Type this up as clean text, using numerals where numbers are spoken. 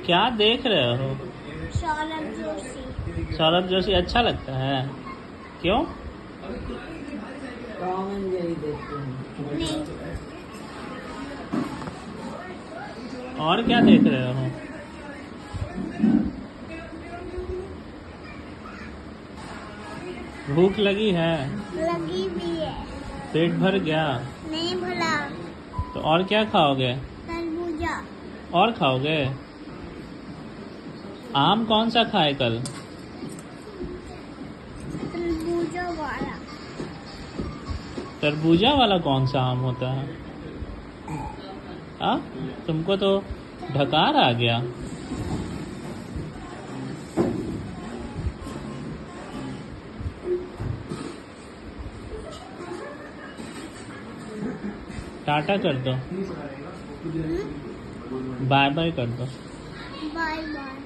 क्या देख रहे हो? सौरभ जोशी। सौरभ जोशी अच्छा लगता है? क्यों? टॉम एंड जेरी देखते हैं। नहीं, और क्या देख रहे हो? भूख लगी है? लगी भी है। पेट भर गया? नहीं भला। तो और क्या खाओगे? तरबूजा। और खाओगे? आम कौन सा खाए कल? तरबूजा वाला। तरबूजा वाला कौन सा आम होता है? तुमको तो ढकार आ गया। टाटा कर दो, बाय बाय कर दो। Bye bye.